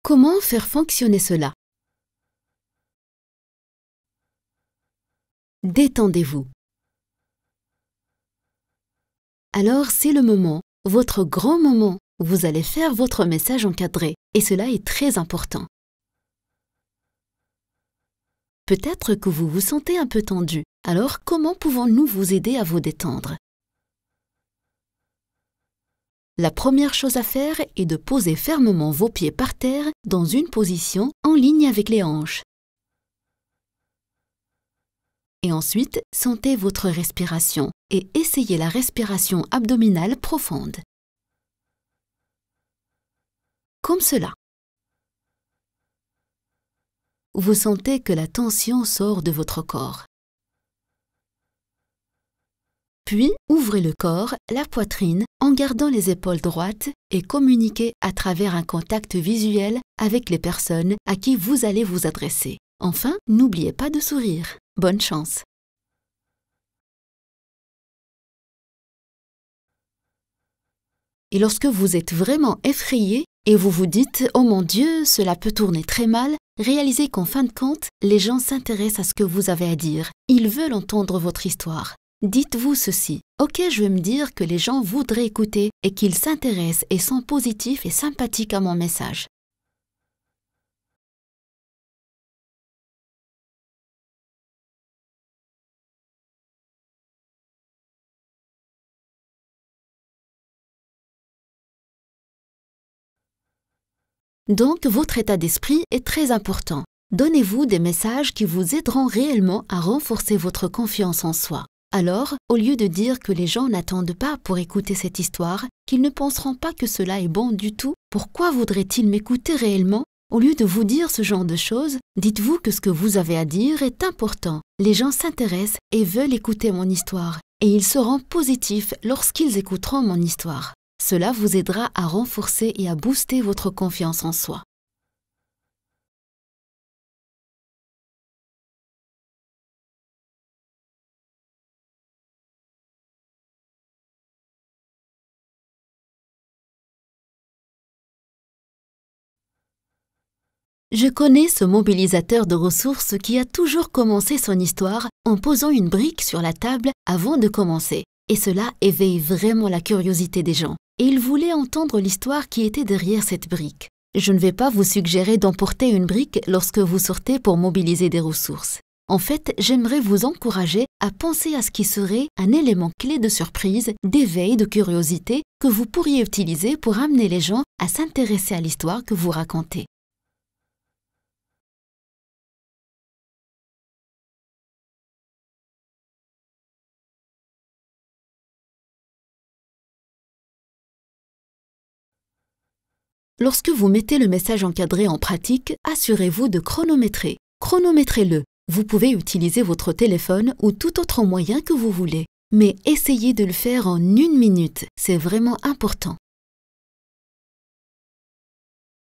Comment faire fonctionner cela? Détendez-vous. Alors c'est le moment, votre grand moment, où vous allez faire votre message encadré, et cela est très important. Peut-être que vous vous sentez un peu tendu, alors comment pouvons-nous vous aider à vous détendre? La première chose à faire est de poser fermement vos pieds par terre dans une position en ligne avec les hanches. Et ensuite, sentez votre respiration et essayez la respiration abdominale profonde. Comme cela. Vous sentez que la tension sort de votre corps. Puis, ouvrez le corps, la poitrine, en gardant les épaules droites et communiquez à travers un contact visuel avec les personnes à qui vous allez vous adresser. Enfin, n'oubliez pas de sourire. Bonne chance! Et lorsque vous êtes vraiment effrayé et vous vous dites « Oh mon Dieu, cela peut tourner très mal », réalisez qu'en fin de compte, les gens s'intéressent à ce que vous avez à dire. Ils veulent entendre votre histoire. Dites-vous ceci, « Ok, je vais me dire que les gens voudraient écouter et qu'ils s'intéressent et sont positifs et sympathiques à mon message. » Donc, votre état d'esprit est très important. Donnez-vous des messages qui vous aideront réellement à renforcer votre confiance en soi. Alors, au lieu de dire que les gens n'attendent pas pour écouter cette histoire, qu'ils ne penseront pas que cela est bon du tout, pourquoi voudraient-ils m'écouter réellement? Au lieu de vous dire ce genre de choses, dites-vous que ce que vous avez à dire est important. Les gens s'intéressent et veulent écouter mon histoire, et ils seront positifs lorsqu'ils écouteront mon histoire. Cela vous aidera à renforcer et à booster votre confiance en soi. Je connais ce mobilisateur de ressources qui a toujours commencé son histoire en posant une brique sur la table avant de commencer. Et cela éveille vraiment la curiosité des gens. Et ils voulaient entendre l'histoire qui était derrière cette brique. Je ne vais pas vous suggérer d'emporter une brique lorsque vous sortez pour mobiliser des ressources. En fait, j'aimerais vous encourager à penser à ce qui serait un élément clé de surprise, d'éveil, de curiosité que vous pourriez utiliser pour amener les gens à s'intéresser à l'histoire que vous racontez. Lorsque vous mettez le message encadré en pratique, assurez-vous de chronométrer. Chronométrez-le. Vous pouvez utiliser votre téléphone ou tout autre moyen que vous voulez. Mais essayez de le faire en 1 minute, c'est vraiment important.